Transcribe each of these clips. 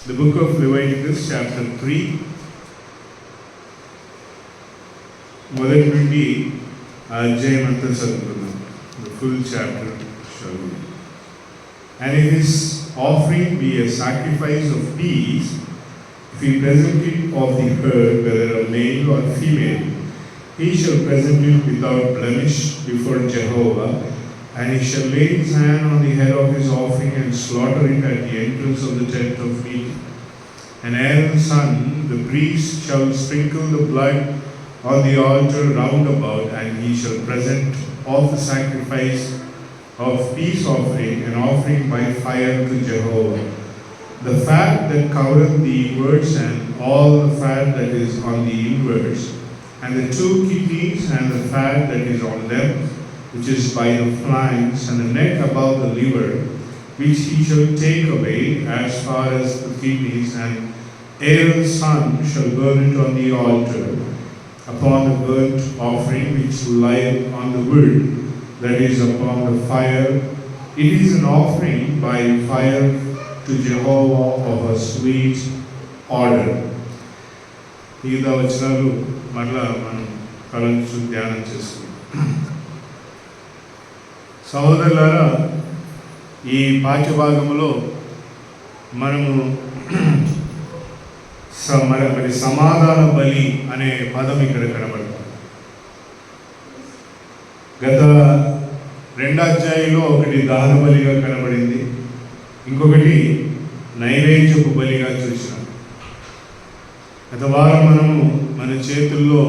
The book of Leviticus chapter 3 మొదటి నుండి ఆ అధ్యాయం అంతా చదువుకున్నాం. The full chapter shall be. And if his offering be a sacrifice of peace, if he present it of the herd, whether a male or female, he shall present it without blemish before Jehovah, and he shall lay his hand on the head of his offering and slaughter it at the entrance of the tent of meeting. And Aaron's son, the priest, shall sprinkle the blood on the altar round about, and he shall present of the sacrifice of peace offering, an offering by fire to Jehovah. The fat that covereth the inwards, and all the fat that is on the inwards, and the 2 kidneys, and the fat that is on them, which is by the flanks, and the neck above the liver, which he shall take away as far as the kidneys, and Aaron's son shall burn it on the altar upon the burnt offering which lieth on the wood that is upon the fire. It is an offering by fire to Jehovah of a sweet order. మిగతా వచనాలు మరలా మనం కలంచు ధ్యానం చేసుకుంటాం. సహోదరులారా, ఈ పాఠ్యభాగంలో మనము మరి సమాధాన బలి అనే పదం ఇక్కడ కనబడుతుంది. గత 2 అధ్యాయంలో ఒకటి దహన బలిగా కనబడింది, ఇంకొకటి నైవేద్యపు బలిగా చూసినాం. గత వారం మనము మన చేతుల్లో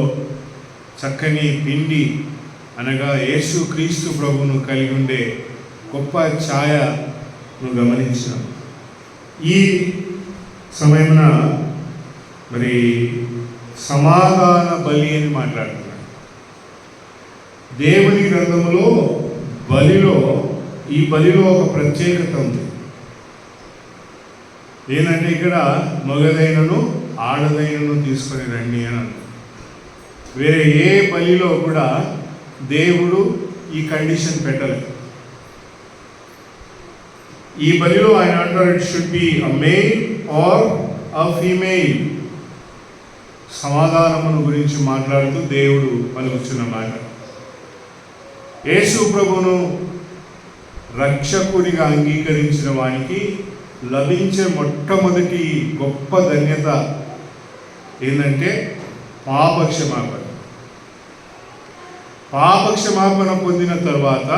చక్కని పిండి అనగా యేసు క్రీస్తు ప్రభువును కలిగి ఉండే గొప్ప ఛాయను గమనించాం. ఈ సమయమున మరి సమాధాన బలి అని మాట్లాడుతున్నాడు. దేవుని గ్రంథములో ఈ బలిలో ఒక ప్రత్యేకత ఉంది. ఏంటంటే ఇక్కడ మగదైనను ఆడదైనను తీసుకొని రండి అని అన్నారు. వేరే ఏ బలిలో కూడా దేవుడు ఈ కండిషన్ పెట్టలేదు. ఈ బలిలో ఆయన అంటారు, it should be a male or a female. సమాధానమును గురించి మాట్లాడుతూ దేవుడు పలుకుతున్న మాట. యేసు ప్రభువును రక్షకుడిగా అంగీకరించిన వానికి లభించే మొట్టమొదటి గొప్ప ధన్యత ఏంటంటే పాపక్షమాపణ. పాపక్షమాపణ పొందిన తర్వాత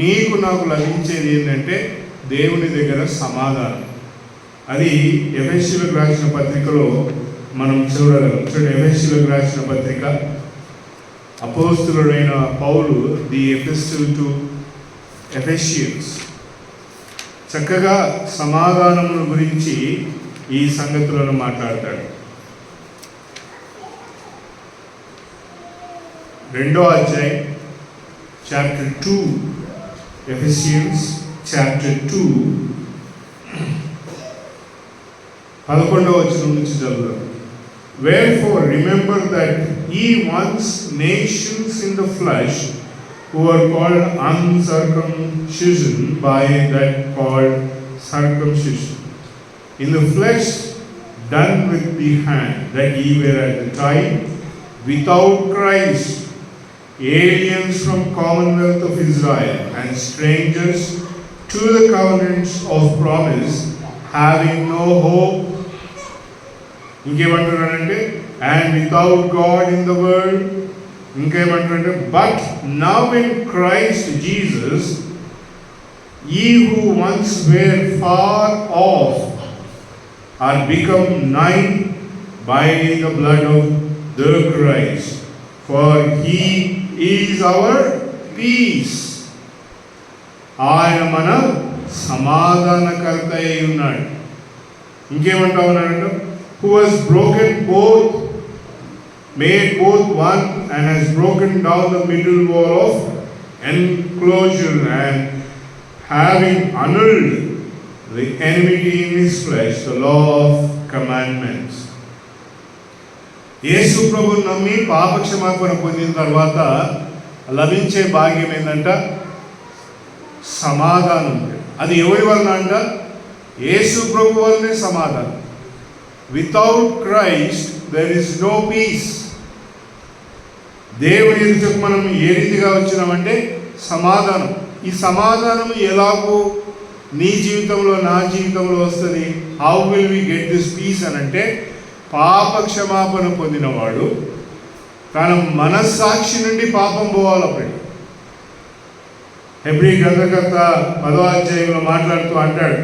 నీకు నాకు లభించేది ఏంటంటే దేవుని దగ్గర సమాధానం. అది ఎఫెసీయులకు రాసిన పత్రికలో మనం చూడగలం. ఎఫెసీయులకు రాసిన పత్రిక, అపోస్తలుడైన పౌలు, ది ఎపిస్టిల్ టు ఎఫెసియన్స్, చక్కగా సమాధానమును గురించి ఈ సంగతులను మాట్లాడతాడు. 2వ అధ్యాయం చాప్టర్ 2, ఎఫెసియన్స్ చాప్టర్ 2 11వ వచనం నుంచి చదువుదాం. Wherefore remember that ye once nations in the flesh, who are called uncircumcision by that called circumcision, in the flesh done with the hand, that ye were at the time without Christ, aliens from commonwealth of Israel, and strangers to the covenants of promise, having no hope. ఇంకేమంటున్నాడంటే, and without God in the world. ఇంకేమంటున్నాడంటే, but now in Christ Jesus, ye who once were far off are become nigh by the blood of the Christ, for he is our peace. ఆయన మన సమాధానకర్త అయి ఉన్నాడు. ఇంకేమంటా ఉన్నాడంటే, who has made both one, and has broken down the middle wall of enclosure, and having annulled the enmity in his flesh, the law of commandments. యేసు ప్రభువును నమ్మి పాపక్షమాపణ పొందిన తర్వాత లభించే భాగ్యం ఏంటంట? సమాధానం. అది ఎవరి వలన అంట? యేసు ప్రభు వల్లనే సమాధానం. Without Christ there is no peace. దేవుని ఎదుటకు మనం ఏ రీతిగా వచ్చినామంటే సమాధానం. ఈ సమాధానం ఎలాగో నీ జీవితంలో నా జీవితంలో వస్తుంది. How will we get this peace అని అంటే, పాప క్షమాపణ పొందినవాడు తన మనస్సాక్షి నుండి పాపం పోవాలి. హెబ్రీ గ్రంథకర్త 10వ అధ్యాయంలో మాట్లాడుతూ అంటాడు,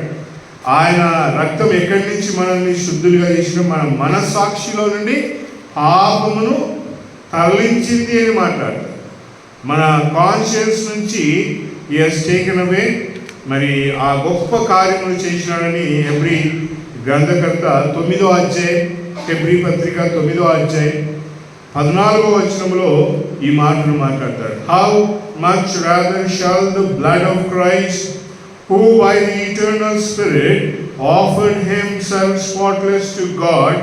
ఆయన రక్తం ఎక్కడి నుంచి మనల్ని శుద్ధులుగా చేసిన మన మనస్సాక్షిలో నుండి పాపమును తరలించింది అని మాట్లాడతాడు. మన కాన్షియన్స్ నుంచి హి హస్ టేకెన్ అవే. మరి ఆ గొప్ప కార్యములు చేసినాడని హెబ్రీ గ్రంథకర్త 9వ అధ్యాయం, హెబ్రీ పత్రిక 9వ అధ్యాయం 14వ వచనంలో ఈ మాటను మాట్లాడతాడు. How much rather shall the blood of Christ, who by the eternal Spirit offered himself spotless to God,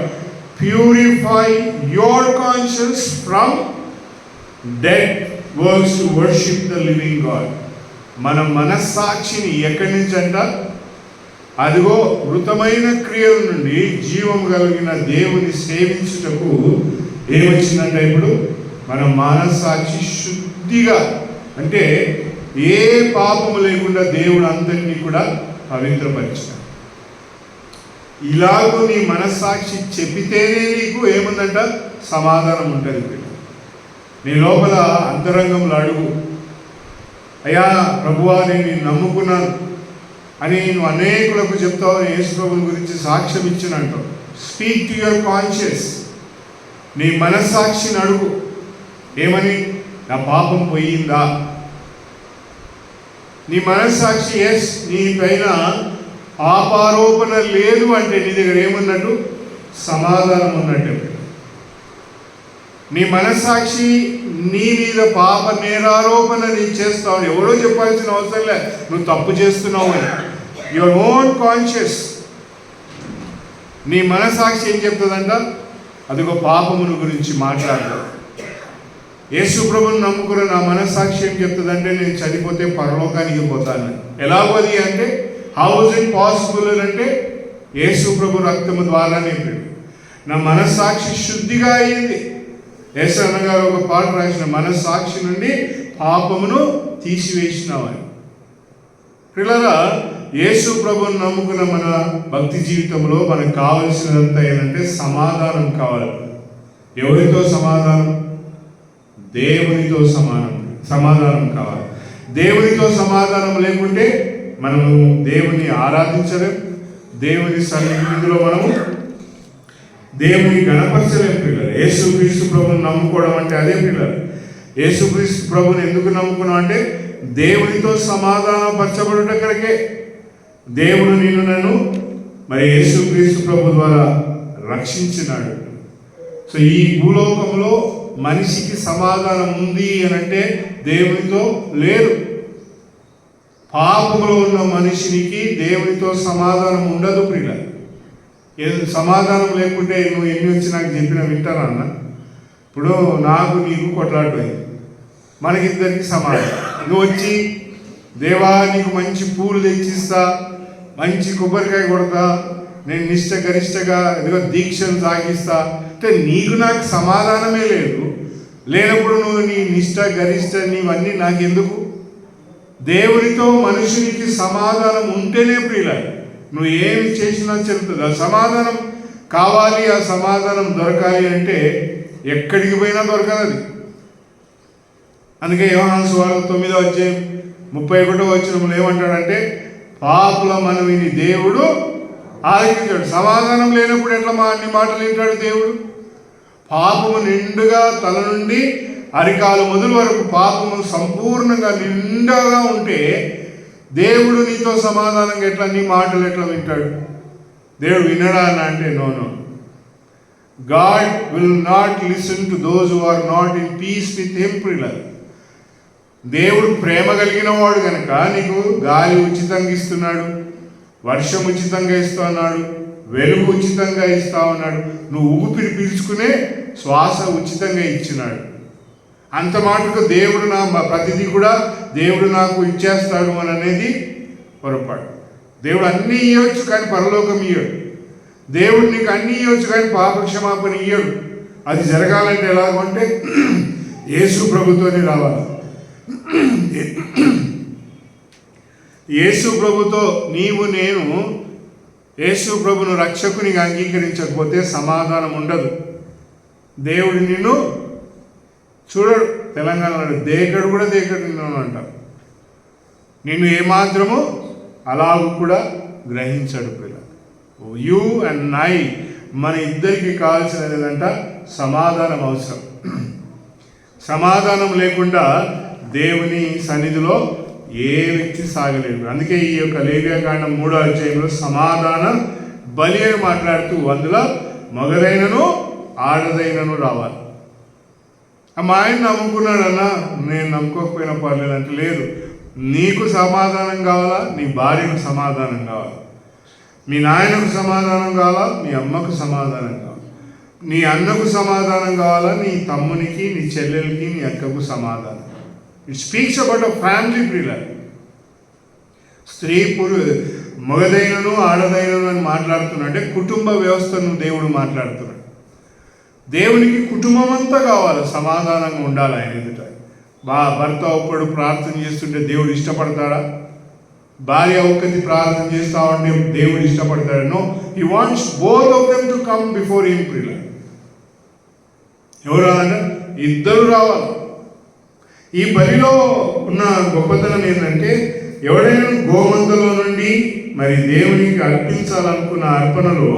purify your conscience from dead works to worship the living God. మన మనస్సాక్షిని ఎక్కడి నుంచి అంట? అదిగో మృతమైన క్రియల నుండి జీవం కలిగిన దేవుని సేవించుటకు ఏమొచ్చిందంట? ఇప్పుడు మన మనస్సాక్షి శుద్ధిగా, అంటే ఏ పాపము లేకుండా దేవుడు అందరినీ కూడా పవిత్రపరిచాడు. ఇలాగూ నీ మనస్సాక్షి చెప్పితేనే నీకు ఏముందంట? సమాధానం ఉంటుంది. నీ లోపల అంతరంగంలో అడుగు, అయ్యా ప్రభువా నేను నిన్ను నమ్ముకున్నాను అని నువ్వు అనేకులకు చెప్తావు. యేసు ప్రభుని గురించి సాక్ష్యం ఇచ్చినంటావు. Speak to your conscience. నీ మనస్సాక్షిని అడుగు, ఏమని? నా పాపం పోయిందా? నీ మనస్సాక్షి ఎస్, నీ పైన పాపారోపణ లేదు అంటే నీ దగ్గర ఏమున్నట్టు? సమాధానం ఉన్నట్టు. నీ మనస్సాక్షి నీ మీద పాప నేరారోపణ నీకు చేస్తావు. ఎవరో చెప్పాల్సిన అవసరం లే, నువ్వు తప్పు చేస్తున్నావు అని. యువర్ ఓన్ కాన్షియస్, నీ మనస్సాక్షి ఏం చెప్తుందంట? అదిగో పాపమును గురించి మాట్లాడదు. యేసు ప్రభుని నమ్ముకున్న నా మనస్సాక్షి ఏం చెప్తుందంటే, నేను చనిపోతే పరలోకానికి పోతాను. ఎలాగోది అంటే, హౌ ఇస్ ఇట్ పాసిబుల్ అంటే, యేసు ప్రభు రక్తము ద్వారానే. నా మనస్సాక్షి శుద్ధిగా అయ్యింది. యేసన్న గారు ఒక పాట రాసిన, మనస్సాక్షి నుండి పాపమును తీసివేసినావని. పిల్లరా, యేసు ప్రభుని నమ్ముకున్న మన భక్తి జీవితంలో మనకు కావలసినంత ఏంటంటే సమాధానం కావాలి. ఎవరితో సమాధానం? దేవునితో సమాధానం కావాలి. దేవునితో సమాధానం లేకుంటే మనము దేవుని ఆరాధించలేం, దేవుని సన్నిధిలో మనము దేవుని గణపరచలేం. పిల్లలు, యేసుక్రీస్తు ప్రభుని నమ్ముకోవడం అంటే అదే. పిల్లలు, యేసుక్రీస్తు ప్రభుని ఎందుకు నమ్ముకున్నాం అంటే దేవునితో సమాధానపరచబడుట కొరకే. దేవుడు నిన్ను నన్ను మరి యేసుక్రీస్తు ప్రభు ద్వారా రక్షించినాడు. సో ఈ భూలోకంలో మనిషికి సమాధానం ఉంది అని అంటే దేవునితో లేదు. పాపంలో ఉన్న మనిషినికి దేవునితో సమాధానం ఉండదు. ప్రియ, సమాధానం లేకుంటే నువ్వు ఎన్ని వచ్చి నాకు చెప్పినా వింటారా అన్న? ఇప్పుడు నాకు నీకు కొట్లాడిపోయింది, మనకిద్దరికి సమాధానం. నువ్వు వచ్చి, దేవా నీకు మంచి పూలు తెచ్చిస్తా, మంచి కొబ్బరికాయ కొడతా, నేను నిష్ట గరిష్టగా ఏదో దీక్షను సాగిస్తా అంటే నీకు నాకు సమాధానమే లేదు. లేనప్పుడు నువ్వు నీ నిష్ట గరిష్ట నీవన్నీ నాకెందుకు? దేవునితో మనుషునికి సమాధానం ఉంటేనే ప్రియుల నువ్వు ఏమి చేసినా చెల్లుతుంది. ఆ సమాధానం కావాలి, ఆ సమాధానం దొరకాలి అంటే ఎక్కడికి పోయినా దొరకదు అది. అందుకే యోహాను సువార్త 9వ అధ్యాయం 31వ వచనంలో ఏమంటాడంటే, పాపుల మనవిని దేవుడు ఆలకించాడు. సమాధానం లేనప్పుడు ఎట్లా అన్ని మాటలు వింటాడు దేవుడు? పాపము నిండుగా తల నుండి అరికాలు మొదలు వరకు పాపము సంపూర్ణంగా నిండుగా ఉంటే దేవుడు నీతో సమాధానంగా ఎట్లా, నీ మాటలు ఎట్లా వింటాడు? దేవుడు వినడా అని అంటే no. God will not listen to those who are not in peace with him. దేవుడు ప్రేమ కలిగిన వాడు కనుక నీకు గాలి ఉచితంగా ఇస్తున్నాడు, వర్షం ఉచితంగా ఇస్తా ఉన్నాడు, వెలుగు ఉచితంగా ఇస్తా ఉన్నాడు, నువ్వు ఊపిరి పీల్చుకునే శ్వాస ఉచితంగా ఇచ్చినాడు. అంత మాటకు దేవుడు నా ప్రతిదీ కూడా దేవుడు నాకు ఇచ్చేస్తాడు అని అనేది పొరపాటు. దేవుడు అన్నీ ఇవ్వచ్చు కానీ పరలోకం ఇయ్యడు. దేవుడు నీకు అన్నీ ఇవ్వచ్చు కానీ పాపక్షమాపణ ఇయ్యడు. అది జరగాలంటే ఎలాగంటే యేసు ప్రభుతోనే రావాలి. యేసు ప్రభుతో నేను యేసు ప్రభును రక్షకునిగా అంగీకరించకపోతే సమాధానం ఉండదు. దేవుడు నిన్ను చూడడు. తెలంగాణలో దేకడు కూడా దేకడు నిన్ను అంటారు. నిన్ను ఏమాత్రము అలాగూ కూడా గ్రహించడు. పిల్ల యూ అండ్ ఐ, మన ఇద్దరికి కావాల్సినది ఏంటంట సమాధానం అవసరం. సమాధానం లేకుండా దేవుని సన్నిధిలో ఏ వ్యక్తి సాగలేడు. అందుకే ఈ యొక్క లేవ్యాకాండం 3వ అధ్యాయంలో సమాధాన బలి అని మాట్లాడుతూ అందులో మగదైనను ఆడదైనను రావాలి. మా ఆయన నమ్ముకున్నాడన్నా, నేను నమ్ముకోకపోయినా పర్లేదంటే లేదు. నీకు సమాధానం కావాలా, నీ భార్యకు సమాధానం కావాలా, మీ నాయనకు సమాధానం కావాలా, మీ అమ్మకు సమాధానం కావాలా, నీ అన్నకు సమాధానం కావాలా, నీ తమ్మునికి, నీ చెల్లెలకి, నీ అక్కకు సమాధానం. It speaks about a family ప్రియులర్. స్త్రీ మగదైనను ఆడదైనను అని మాట్లాడుతున్నాడంటే కుటుంబ వ్యవస్థను దేవుడు మాట్లాడుతున్నాడు. దేవునికి కుటుంబం అంతా కావాలి, సమాధానంగా ఉండాలి ఆయన ఎదుట. భర్త ఒక్కడు ప్రార్థన చేస్తుంటే దేవుడు ఇష్టపడతాడా? భార్య ఒక్కటి ప్రార్థన చేస్తా ఉంటే దేవుడు ఇష్టపడతాడు? No, he wants both of them to come before him ప్రియులర్. ఎవరు రావాలంటే ఇద్దరు రావాలి. ఈ బలిలో ఉన్న గొప్పతనం ఏంటంటే ఎవడైనా గోమంతలో నుండి మరి దేవునికి అర్పించాలనుకున్న అర్పణలో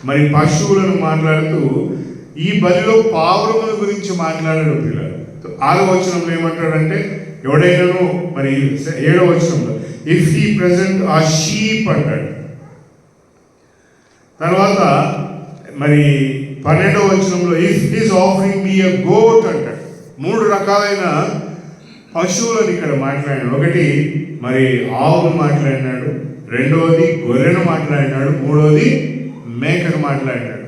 మరి పశువులను మాట్లాడుతూ ఈ బలిలో పావురముల గురించి మాట్లాడాడు పిల్లలు. 6వ వచనంలో ఏమంటాడంటే ఎవడైనాను మరి 7వ వచనంలో if he present a sheep అంటాడు. తర్వాత మరి 12వ వచనంలో if his offering be a goat అంటాడు. 3 రకాలైన పశువులను ఇక్కడ మాట్లాడాడు. ఒకటి మరి ఆవును మాట్లాడినాడు, రెండవది గొర్రెను మాట్లాడినాడు, మూడవది మేకను మాట్లాడినాడు.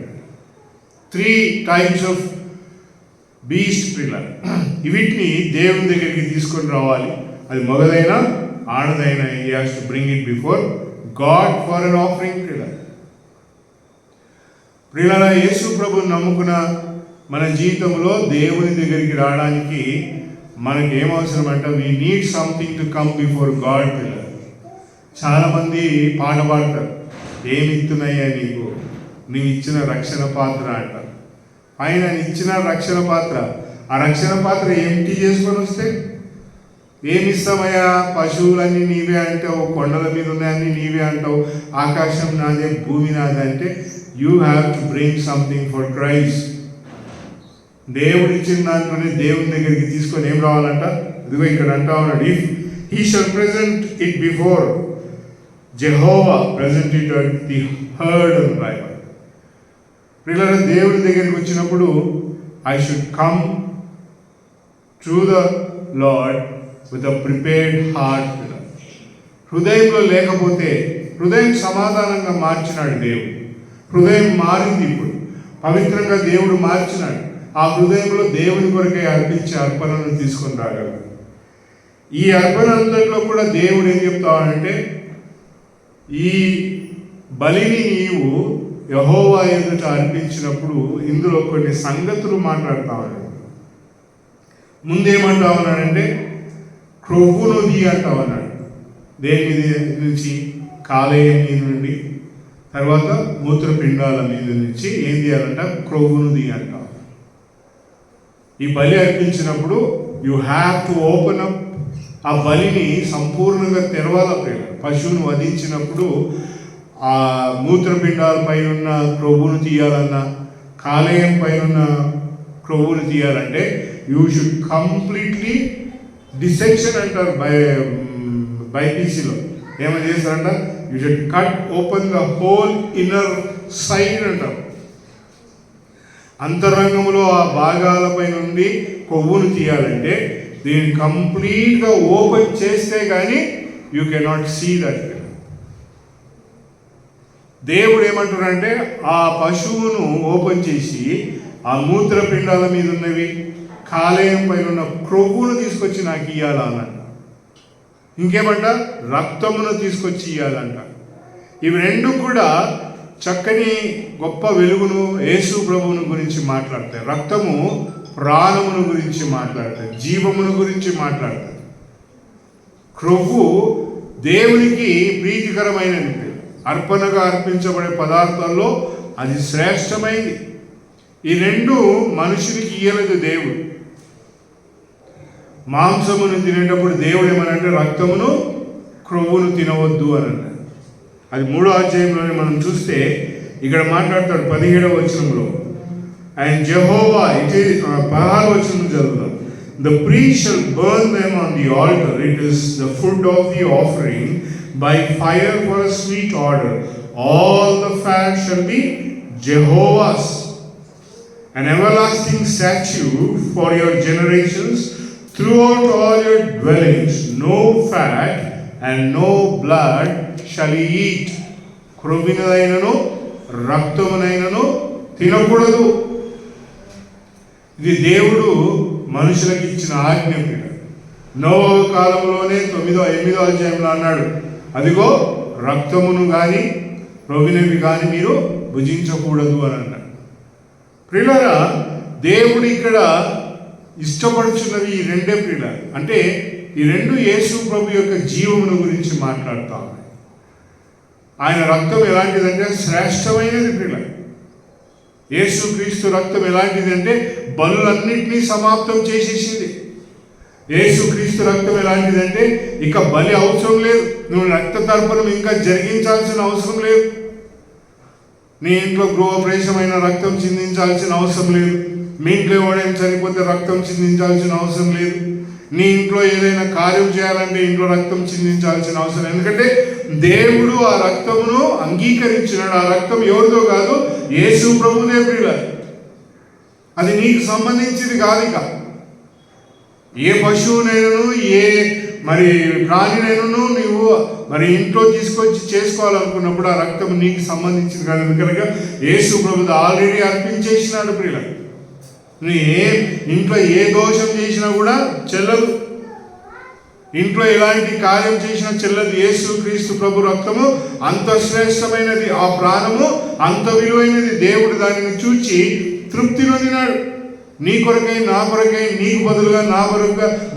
3 types ఆఫ్ బీస్ట్ పిల్లర్. వీటిని దేవుని దగ్గరికి తీసుకొని రావాలి. అది మగదైనా ఆడదైనా he has to bring it before God for an offering పిల్లర్. ప్రియుల యేసు ప్రభుని నమ్ముకున్న మన జీవితంలో దేవుని దగ్గరికి రావడానికి మనకి ఏమవసరం అంటే we need something to come before God pillar. చాలామంది పాట పాడతారు, ఏమి ఇస్తున్నాయా నీకు, నీవు ఇచ్చిన రక్షణ పాత్ర అంటారు. ఆయన ఇచ్చిన రక్షణ పాత్ర, ఆ రక్షణ పాత్ర ఎంటీ చేసుకొని వస్తే ఏమిస్తామయ్యా? పశువులన్నీ నీవే అంటావు, కొండల మీద ఉన్నాయన్నీ నీవే అంటావు, ఆకాశం నాదే, భూమి నాదే అంటే you have to bring something for Christ. దేవుడు ఇచ్చిన దాంట్లోనే దేవుని దగ్గరికి తీసుకొని ఏం రావాలంట? ఇదిగో ఇక్కడ అంటా ఉన్నాడు, if he shall present it before Jehovah present it at the heard and Bible. పిల్లల దేవుడి దగ్గరికి వచ్చినప్పుడు I should come to the lord with a prepared heart. హృదయంలో లేకపోతే, హృదయం సమాధానంగా మార్చినాడు దేవుడు. హృదయం మారింది, ఇప్పుడు పవిత్రంగా దేవుడు మార్చినాడు. ఆ హృదయంలో దేవుని కొరకే అర్పించే అర్పణను తీసుకొని రాగలరు. ఈ అర్పణ అంతట్లో కూడా దేవుడు ఏం చెప్తావాడంటే, ఈ బలిని నీవు యెహోవా ఎదుట అర్పించినప్పుడు ఇందులో కొన్ని సంగతులు మాట్లాడుతా ఉన్నాడు. ముందేమంటా ఉన్నాడంటే క్రొవ్వును దీ అంటా ఉన్నాడు. దేని నుంచి? కాలేయం మీద నుండి, తర్వాత మూత్రపిండాల మీద నుంచి ఏం చేయాలంట? క్రొవ్వును దీ అంట. ఈ బలి అర్పించినప్పుడు you have to open up. ఆ బలిని సంపూర్ణంగా తెరవాలి. పశువును వధించినప్పుడు ఆ మూత్రపిండాల పైన ఉన్న క్రొవ్వును తీయాలన్నా, కాలేయం పైన ఉన్న క్రొవ్వును తీయాలంటే యూ షుడ్ కంప్లీట్లీ డిసెక్షన్ అంటారు బైపీసీలో. ఏమని చేస్తారంట? You should cut open the whole inner side అంటారు. అంతరంగంలో ఆ భాగాలపై నుండి కొవ్వును తీయాలంటే దీన్ని కంప్లీట్గా ఓపెన్ చేస్తే కానీ యూ కెనాట్ సీ దట్. దేవుడు ఏమంటున్నాడంటే ఆ పశువును ఓపెన్ చేసి ఆ మూత్రపిండాల మీద ఉన్నవి, కాలేయం పైన ఉన్న క్రొవ్వును తీసుకొచ్చి నాకు ఇవ్వాలా అన్నట్టు. ఇంకేమంట, రక్తమును తీసుకొచ్చి ఇయ్యాలంట. ఇవి రెండు కూడా చక్కని గొప్ప వెలుగును, యేసు ప్రభువును గురించి మాట్లాడతాయి. రక్తము ప్రాణమును గురించి మాట్లాడతాయి, జీవమును గురించి మాట్లాడతాయి. క్రొవ్వు దేవునికి ప్రీతికరమైనది. అర్పణగా అర్పించబడే పదార్థాల్లో అది శ్రేష్టమైనది. ఈ రెండు మనుషునికి ఇయ్యలేదు దేవుడు. మాంసమును తినేటప్పుడు దేవుడు ఏమనంటే రక్తమును క్రొవ్వును తినవద్దు అని అన్నాడు. అది 3వ అధ్యాయంలోనే మనం చూస్తే ఇక్కడ మాట్లాడతాడు 17వ వచనంలో. అండ్ జెహోవా, ఇది 16వ వచనం చదువుదాం. The priest shall burn them on the altar. It is the food of the offering by fire for a sweet odor. All the fat shall be Jehovah's, an everlasting statute for your generations throughout all your dwellings. No fat and no blood shall ye eat. క్రొవ్వినదైనను రక్తమునైనను తినకూడదు. ఇది దేవుడు మనుషులకు ఇచ్చిన ఆజ్ఞ. నోవహు కాలంలోనే 8వ అధ్యాయంలో అన్నాడు, అదిగో రక్తమును కానీ క్రొవ్వినవి కానీ మీరు భుజించకూడదు అని అన్నాడు. ప్రియులారా, దేవుడు ఇక్కడ ఇష్టపడుచున్నవి ఈ రెండే ప్రియులారా. అంటే ఈ రెండు యేసు ప్రభు యొక్క జీవమును గురించి మాట్లాడుతా ఉన్నాయి. ఆయన రక్తం ఎలాంటిదంటే శ్రేష్టమైనది ప్రియులారా. యేసు క్రీస్తు రక్తం ఎలాంటిదంటే బలులన్నింటినీ సమాప్తం చేసేసింది. యేసు క్రీస్తు రక్తం ఎలాంటిదంటే ఇక బలి అవసరం లేదు. నువ్వు రక్త తర్పణం ఇంకా జరిగించాల్సిన అవసరం లేదు. నీ ఇంట్లో గృహప్రవేశమైన రక్తం చిందించాల్సిన అవసరం లేదు. మీ ఇంట్లో ఎవడైనా చనిపోతే రక్తం చిందించాల్సిన అవసరం లేదు. నీ ఇంట్లో ఏదైనా కార్యం చేయాలంటే ఇంట్లో రక్తం చిందించాల్సిన అవసరం లేదు. ఎందుకంటే దేవుడు ఆ రక్తమును అంగీకరించినాడు. ఆ రక్తం ఎవరిదో కాదు, యేసు ప్రభుదే ప్రియులారా. అది నీకు సంబంధించింది కాదు. ఇక ఏ పశువునైనను ఏ ప్రాణినైనను నీవు ఇంట్లో తీసుకొచ్చి చేసుకోవాలనుకున్నప్పుడు ఆ రక్తం నీకు సంబంధించింది కాదు. ఎందుకనగా యేసు ప్రభువు ఆల్రెడీ అర్పించేసినాడు ప్రియులారా. నువ్వు ఇంట్లో ఏ దోషం చేసినా కూడా చెల్లదు. ఇంట్లో ఎలాంటి కార్యం చేసినా చెల్లదు. యేసు క్రీస్తు ప్రభు రక్తము అంత శ్రేష్టమైనది, ఆ ప్రాణము అంత విలువైనది. దేవుడు దానిని చూచి తృప్తి నొందినాడు. నీ కొరకై నా కొరకై నీకు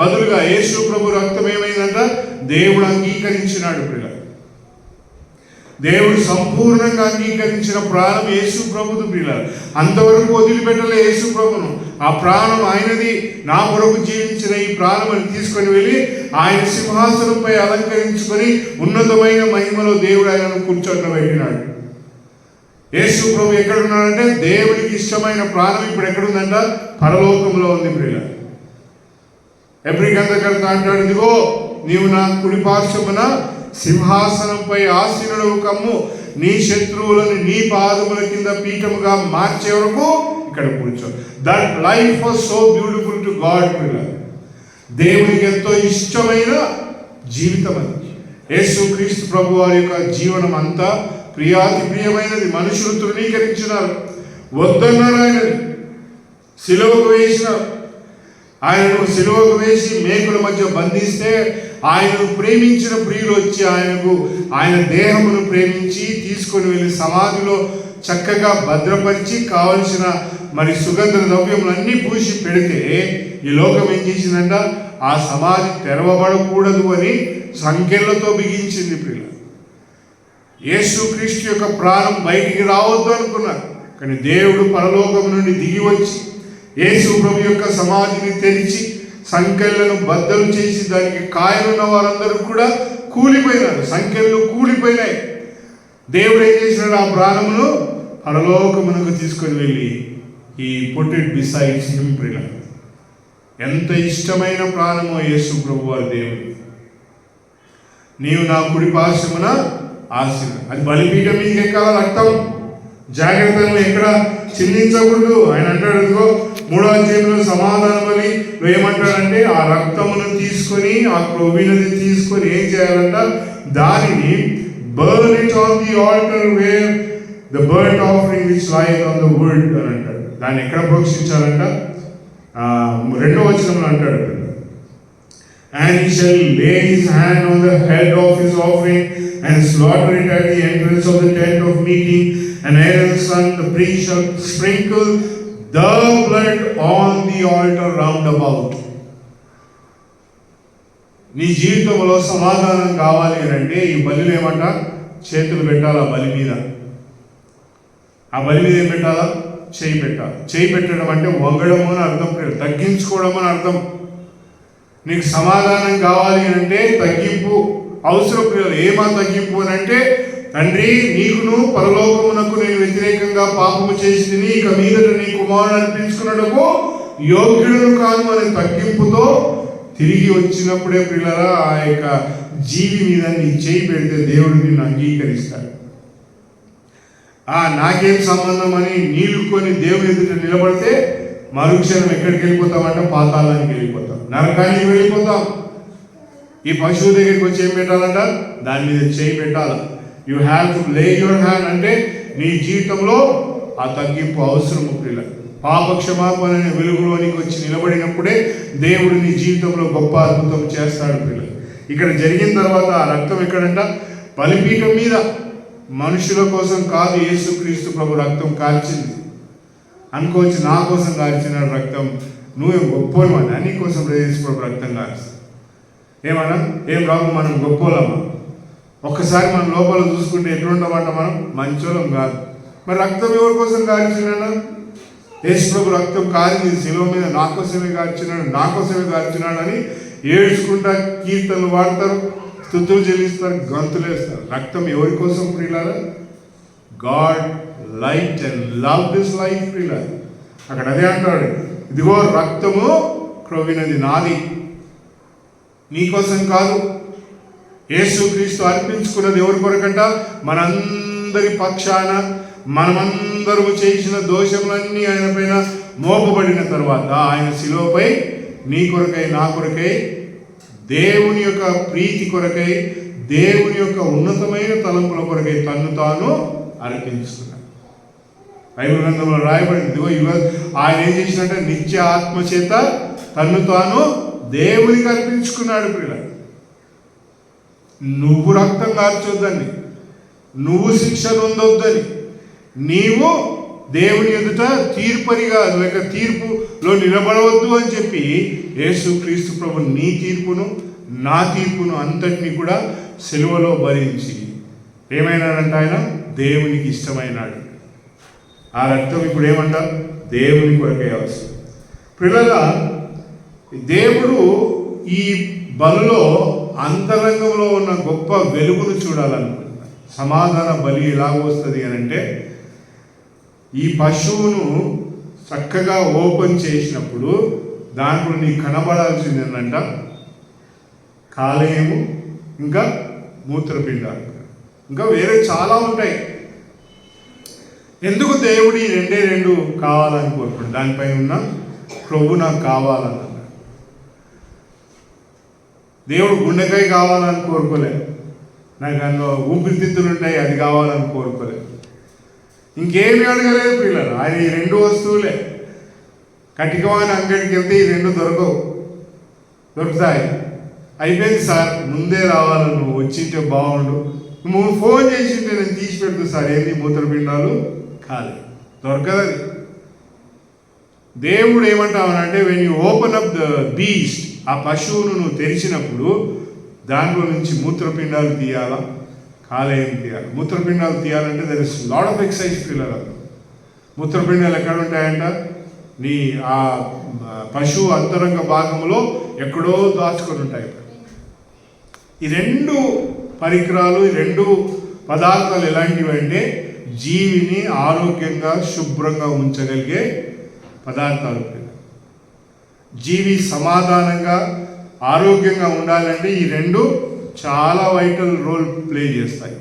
బదులుగా యేసు ప్రభు రక్తం ఏమైందంట, దేవుడు అంగీకరించినాడు ప్రియులారా. దేవుడు సంపూర్ణంగా అంగీకరించిన ప్రాణం యేసు ప్రభుదు ప్రియులారా. అంతవరకు వదిలిపెట్టలే యేసు ప్రభును. ఆ ప్రాణం ఆయనది. నా కొరకు జీవించిన ఈ ప్రాణం తీసుకొని వెళ్ళి ఆయన సింహాసనంపై అలంకరించుకొని ఉన్నతమైన మహిమలో దేవుడు ఆయనను కూర్చోబెట్టినాడు. యేసు ప్రభు ఎక్కడున్నాడంటే దేవుడికి ఇష్టమైన ప్రాణం ఇప్పుడు ఎక్కడుందంట, పరలోకంలో ఉంది ప్రియులారా. ఎబ్రీ గ్రంథకర్త అంటాడు, ఇదిగో నీవు నా కుడి పార్శ్వమున సింహాసనంపై ఆసీనుడవు కమ్ము, నీ శత్రువులను నీ పాదముల కింద పీఠముగా మార్చే వరకు ఇక్కడ కూర్చో. That life was so beautiful to God ప్రియులారా. దేవునికి ఎంతో ఇష్టమైన జీవితం అది. యేసు క్రీస్తు ప్రభు వారి యొక్క జీవనం అంతా ప్రియాతి ప్రియమైనది. మనుషులు తృణీకరించినారు, వద్దన్నారు. ఆయనని సిలువకు వేసినారు. ఆయనను సిలువకు వేసి మేకుల మధ్య బంధిస్తే ఆయనను ప్రేమించిన ప్రియులు వచ్చి ఆయన దేహమును ప్రేమించి తీసుకొని వెళ్ళి సమాధిలో చక్కగా భద్రపరిచి కావలసిన సుగంధ ద్రవ్యములన్నీ పూసి పెడితే ఈ లోకం ఏం చేసిందంట, ఆ సమాధి తెరవబడకూడదు అని సంఖ్యలతో బిగించింది ప్రియులు. యేసు క్రీస్తు యొక్క ప్రాణం బయటికి రావద్దు అనుకున్నారు. కానీ దేవుడు పరలోకం నుండి దిగి వచ్చి యేసు ప్రభు యొక్క సమాధిని తెరిచి సంఖ్యలను బద్దలు చేసి దానికి కాయలున్న వారందరూ కూడా కూలిపోయినారు. సంఖ్యలు కూలిపోయినాయి. దేవుడు ఏం చేసినాడు, ఆ ప్రాణమును పరలోకమునకు తీసుకొని వెళ్ళి ఈ పుట్ ఇట్ బిసైడ్స్ హిమ్ ప్రియులారా. ఎంత ఇష్టమైన ప్రాణమో యేసు ప్రభు వారి దేవుడు. నీవు నా కుడి పార్శ్వమున ఆశీర్వ, అది బలిపీఠం మీదకి ఎక్కాల రక్తం. జాగ్రత్తను ఎక్కడ చిందించకూడదు. ఆయన అంటాడు, ఇదిగో 3వ అధ్యాయంలో సమాధాన బలిలో ఏమంటాడంటే, ఆ రక్తమును తీసుకొని ఆ క్రొవ్వినది తీసుకొని ఏం చేయాలంట, దానిని burn it on the altar where the burnt offering which lies on the wood అని అంటాడు. దాన్ని ఎక్కడ ప్రోక్షించాలంట, 2వ వచనంలో అంటాడు, And he shall lay his hand on the head of his offering and slaughter it at the entrance of the tent of meeting. And Aaron's son, the priest, shall sprinkle the blood on the altar round about. నీ జీవితంలో సమాధానం కావాలి అంటే ఈ బలిలో ఏమంట, చేతులు పెట్టాలా బలి మీద. ఆ బలి మీద ఏం పెట్టాలా, చేయి పెట్టాలి. చేయి పెట్టడం అంటే వంగడం అని అర్థం, తగ్గించుకోవడం అని అర్థం. నీకు సమాధానం కావాలి అంటే తగ్గింపు అవసరం. ఏమా తగ్గింపు అని అంటే, తండ్రి నీకును పరలోకమునకు నేను వ్యతిరేకంగా పాపము చేసి ఇక మీదట నీ కుమారుడు అనిపించుకున్నటకు యోగ్యులను కాను అనే తగ్గింపుతో తిరిగి వచ్చినప్పుడే పిల్లరా ఆ యొక్క జీవి మీద నీ చేయి పెడితే దేవుడు నిన్ను అంగీకరిస్తాడు. నాకేం సంబంధం అని నీళ్లుకొని దేవుని ఎదుట నిలబడితే మరుక్షణం ఎక్కడికి వెళ్ళిపోతామంటే పాతాళానికి వెళ్ళిపోతాం, నరకానికి వెళ్ళిపోతాం. ఈ పశువు దగ్గరికి వచ్చి ఏం పెట్టాలంట, దాని మీద చేయి పెట్టాలి. యూ హ్యావ్ టు లే యువర్ హ్యాండ్ అంటే నీ జీవితంలో ఆ తగ్గింపు అవసరము పిల్ల. పాప క్షమాపణ అనే వెలుగులోనికి వచ్చి నిలబడినప్పుడే దేవుడు నీ జీవితంలో గొప్ప అద్భుతం చేస్తాడు పిల్ల. ఇక్కడ జరిగిన తర్వాత ఆ రక్తం ఎక్కడంట, బలిపీఠం మీద. మనుషుల కోసం కాదు యేసుక్రీస్తు ప్రభు రక్తం కాల్చింది. అనుకోవచ్చు నా కోసం కాల్చిన రక్తం, నువ్వేం గొప్పోలమా, నీ కోసం యేసు ప్రభు రక్తం కాల్చి ఏమన్నా ఏం రావు, మనం గొప్పోలమా? ఒక్కసారి మనం లోపల చూసుకుంటే ఎట్లుంటామంట, మనం మంచోళం కాదు. మరి రక్తం ఎవరి కోసం కాల్చినాడు? యేసు ప్రభు రక్తం కాలింది శిలువ మీద, నా కోసమే కాల్చినాడు అని ఏడ్చుకుంటా కీర్తనలు వాడతారు, స్తుతులు చెల్లిస్తారు, గంతులేస్తారు. రక్తం ఎవరి కోసం ప్రియులారా? God light and love this life ప్రియులారా. అక్కడ అదే అంటాడు, ఇదిగో రక్తము క్రొవ్వినది నాది, నీకోసం కాదు. యేసుక్రీస్తు అర్పించుకున్నది ఎవరి కొరకంట? మనందరి పక్షాన. మనమందరము చేసిన దోషములన్నీ ఆయన పైన మోపబడిన తర్వాత ఆయన శిలువపై నీ కొరకై నా కొరకై దేవుని యొక్క ప్రీతి కొరకై దేవుని యొక్క ఉన్నతమైన తలంపుల కొరకై తన్ను తాను అర్పించుకున్నాడు. బైబిల్ గ్రంథంలో రాయబడింది, ఆయన ఏం చేసినట్టే నిత్య ఆత్మ చేత తన్ను తాను దేవునికి అర్పించుకున్నాడు. పిల్లలు, నువ్వు రక్తం కార్చొద్దని, నువ్వు శిక్ష పొందొద్దని, నీవు దేవుని ఎదుట తీర్పరిగా లేక తీర్పులో నిలబడవద్దు అని చెప్పి యేసుక్రీస్తు ప్రభు నీ తీర్పును నా తీర్పును అంతటినీ కూడా సిలువలో భరించి ఏమైనాడంట, ఆయన దేవునికి ఇష్టమైనాడు. ఆ రక్తం ఇప్పుడు ఏమంట, దేవుని కొరకే అవసరం. పిల్లల, దేవుడు ఈ బలిలో అంతరంగంలో ఉన్న గొప్ప వెలుగును చూడాలనుకుంటున్నాడు. సమాధాన బలి ఎలాగ వస్తుంది అని అంటే, ఈ పశువును చక్కగా ఓపెన్ చేసినప్పుడు దాంట్లో నీకు కనబడాల్సింది ఏంటంట, కాలేయము, ఇంకా మూత్రపిండాలు, ఇంకా వేరే చాలా ఉంటాయి. ఎందుకు దేవుడు ఈ రెండు కావాలని కోరుకుంటాడు? దానిపైన ఉన్న క్రొవ్వు నాకు కావాలన్నాడు. దేవుడు గుండెకాయ కావాలని కోరుకోలేదు, నాకు అందులో ఊపిరితిత్తులు ఉంటాయి అది కావాలని కోరుకోలేదు, ఇంకేమి అడగలేదు పిల్లలు. ఆయన ఈ రెండు వస్తువులే. కటికమైన అంగడికి వెళ్తే ఈ రెండు దొరుకుతాయి. అయిపోయింది సార్, ముందే రావాలి, నువ్వు వచ్చింటే బాగుండు, నువ్వు ఫోన్ చేసింటే నేను తీసి పెడుతూ సార్, ఏంది మూత్రపిండాలు కాదు, దొరకదది. దేవుడు ఏమంటామనంటే, when you open up the beast, ఆ పశువును నువ్వు తెరిచినప్పుడు దాంట్లో నుంచి మూత్రపిండాలు తీయాలా, కాలేయం తీయాలి. మూత్రపిండాలు తీయాలంటే there is lot of excise పిల్లలు. మూత్రపిండాలు ఎక్కడ ఉంటాయంట, నీ ఆ పశువు అంతరంగ భాగంలో ఎక్కడో దాచుకొని ఉంటాయి. ఈ రెండు పరికరాలు, ఈ రెండు పదార్థాలు ఎలాంటివి అంటే జీవిని ఆరోగ్యంగా శుభ్రంగా ఉంచగలిగే పదార్థాలు. జీవి సమాధానంగా ఆరోగ్యంగా ఉండాలంటే ఈ రెండు చాలా వైటల్ రోల్ ప్లే చేస్తాయి.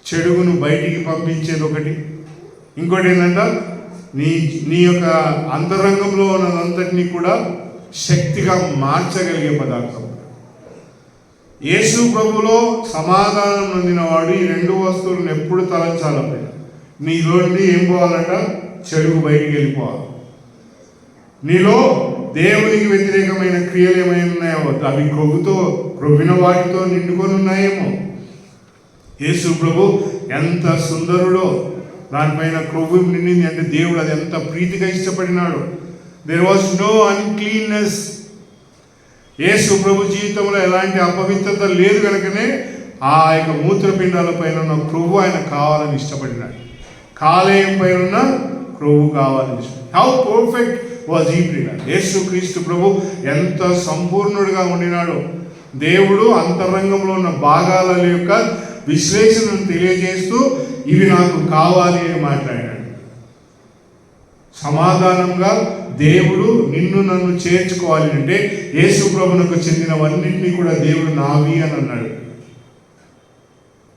చెడుగును బయటికి పంపించేది ఒకటి, ఇంకోటి ఏంటంటే నీ యొక్క అంతరంగంలో ఉన్నదంతటినీ కూడా శక్తిగా మార్చగలిగే పదార్థం. యేసు ప్రభులో సమాధానం పొందినవాడు ఈ రెండు వస్తువులను ఎప్పుడు తలంచాలి. నీలో నుండి ఏం పోవాలంట, చెడుగు బయటికి వెళ్ళిపోవాలి. నీలో దేవునికి వ్యతిరేకమైన క్రియలు ఏమైనా ఉన్నాయో అవి క్రొవ్విన వాటితో నిండుకొని ఉన్నాయేమో. యేసు ప్రభు ఎంత సుందరుడో, దానిపైన క్రొవ్వు నిండింది అంటే దేవుడు అది ఎంత ప్రీతిగా ఇష్టపడినాడు. There was no uncleanness. యేసు ప్రభు జీవితంలో ఎలాంటి అపవిత్రత లేదు కనుకనే ఆ యొక్క మూత్రపిండాల పైన ఉన్న క్రొవ్వు ఆయన కావాలని ఇష్టపడినాడు. కాలేయం పైన ఉన్న క్రొవ్వు కావాలని ఇష్టపడి. హౌ పర్ఫెక్ట్ వాజ్ ఈ ప్రియ. యేసు క్రీస్తు ప్రభు ఎంత సంపూర్ణుడిగా ఉండినాడు. దేవుడు అంతరంగంలో ఉన్న భాగాల యొక్క విశ్లేషణను తెలియజేస్తూ ఇవి నాకు కావాలి అని మాట్లాడాడు. సమాధానంగా దేవుడు నిన్ను నన్ను చేర్చుకోవాలి అంటే యేసు ప్రభునకు చెందినవన్నింటినీ కూడా దేవుడు నావి అని అన్నాడు.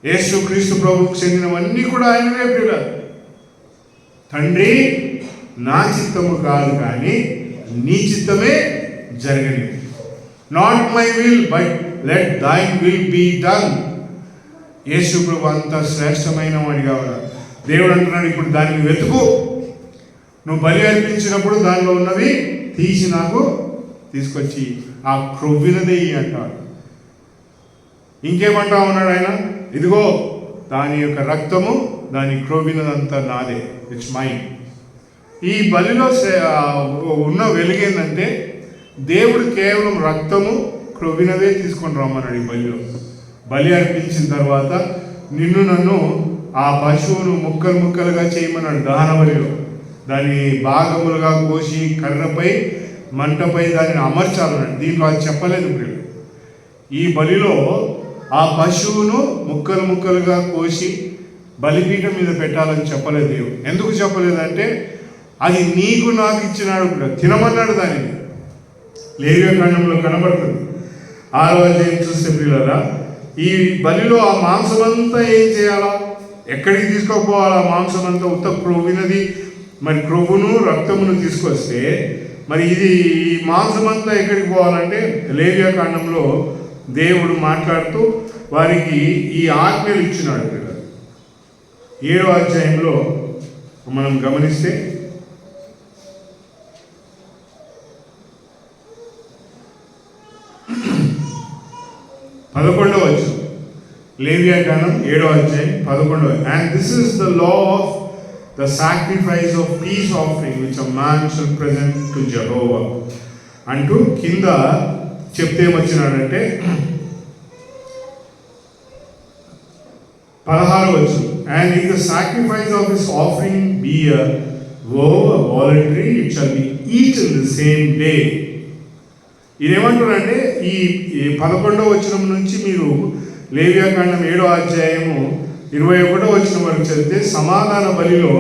యేసు క్రీస్తు ప్రభుకు చెందినవన్నీ కూడా ఆయనవే ప్రియుల. తండ్రి, నా చిత్తము కాదు కానీ నీ చిత్తమే జరగని. Not my will but let thine will be done. యేసు ప్రభు అంత శ్రేష్టమైన వాడిగా ఉన్నాడు. దేవుడు అంటున్నాడు, ఇప్పుడు దాన్ని వెతుకు, నువ్వు బలి అర్పించినప్పుడు దానిలో ఉన్నవి తీసి నాకు తీసుకొచ్చి ఆ క్రొవ్వినదే అంటాడు. ఇంకేమంటా ఉన్నాడు ఆయన, ఇదిగో దాని యొక్క రక్తము, దాని క్రొవ్వినదంతా నాదే, ఇట్స్ మైన్. ఈ బలిలో ఉన్న వెలుగేందంటే దేవుడు కేవలం రక్తము క్రొవ్వినదే తీసుకొని రమ్మన్నాడు. ఈ బలిలో బలి అర్పించిన తర్వాత నిన్ను నన్ను ఆ పశువును ముక్కలు ముక్కలుగా చేయమన్నాడు. దహన బలిలో దాన్ని భాగములుగా కోసి కర్రపై మంటపై దానిని అమర్చాలన్నాడు. దీంట్లో అది చెప్పలేదు ప్రియులు. ఈ బలిలో ఆ పశువును ముక్కలు ముక్కలుగా కోసి బలిపీఠం మీద పెట్టాలని చెప్పలేదు దేవుడు. ఎందుకు చెప్పలేదంటే అది నీకు నాకు ఇచ్చినాడు, తినమన్నాడు. దానిని లేవ్యకాండంలో కనబడుతుంది. 6వ అధ్యాయం చూస్తే ప్రియులారా, ఈ బలిలో ఆ మాంసమంతా ఏం చేయాలా, ఎక్కడికి తీసుకోపోవాలా? మాంసం అంతా ఉత్త క్రొవ్వినది. మరి క్రొవ్వును రక్తమును తీసుకొస్తే మరి ఇది ఈ మాంసమంతా ఎక్కడికి పోవాలంటే లేవ్యకాండంలో దేవుడు మాట్లాడుతూ వారికి ఈ ఆజ్ఞలు ఇచ్చినాడు. 7వ అధ్యాయంలో మనం గమనిస్తే 11వ వచనం, లేవియాకాండం 7వ అధ్యాయం 11వ. And this is the law of the sacrifice of peace offering which a man should present to Jehovah. అంటూ కింద చెప్తే ఏమొచ్చినాడంటే 16వ వచనం, and if the sacrifice of his offering be a vow, a voluntary, it shall be eaten the same day. ఇదేమంటారంటే ఈ 11వ వచనం నుంచి మీరు లేవియాకాండం 7వ అధ్యాయము 21వ వచనం వరకు చదివితే సమాధాన బలిలో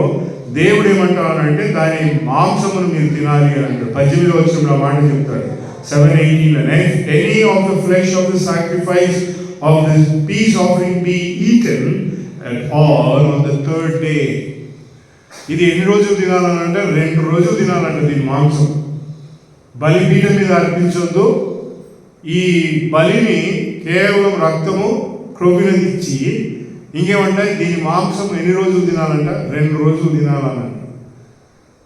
దేవుడు ఏమంటారంటే దాని మాంసమును మీరు తినాలి అని అంటారు. 18వ వచనంలో మాట చెప్తాడు. 7:18, any of the flesh of the sacrifice of the peace offering be eaten at all on the 3rd day. ఇది ఎన్ని రోజులు తినాలనంటే 2 రోజులు తినాలంట. దీని మాంసం బలిపీఠం మీద అర్పించొద్దు. ఈ బలిని కేవలం రక్తము క్రొవ్వినది ఇచ్చి ఇంకేమంటే దీని మాంసం ఎన్ని రోజులు తినాలంట? 2 రోజులు తినాలన్నట్టు.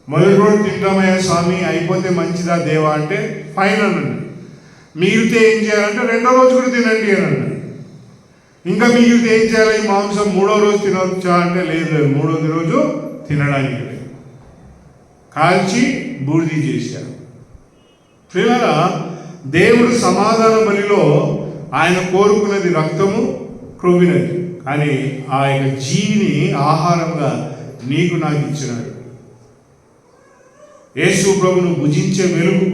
మొదటి రోజు తింటామయ్యా స్వామి, అయిపోతే మంచిదా దేవా అంటే ఫైన్ అన్నాడు. మిగిలితే ఏం చేయాలంటే 2వ రోజు కూడా తినండి అని అన్నాడు. ఇంకా మిగిలితే ఏం చేయాలి? ఈ మాంసం 3వ రోజు తినవచ్చా అంటే లేదు, 3వ రోజు తినడానికి లేదు. కాల్చి బూడిద చేశారు. ప్రియులారా, దేవుడు సమాధాన బలిలో ఆయన కోరుకున్నది రక్తము క్రొవ్వినది, కానీ ఆ యొక్క జీవిని ఆహారంగా నీకు నాకు ఇచ్చినాడు. యేసు ప్రభును భుజించే వెలుగు,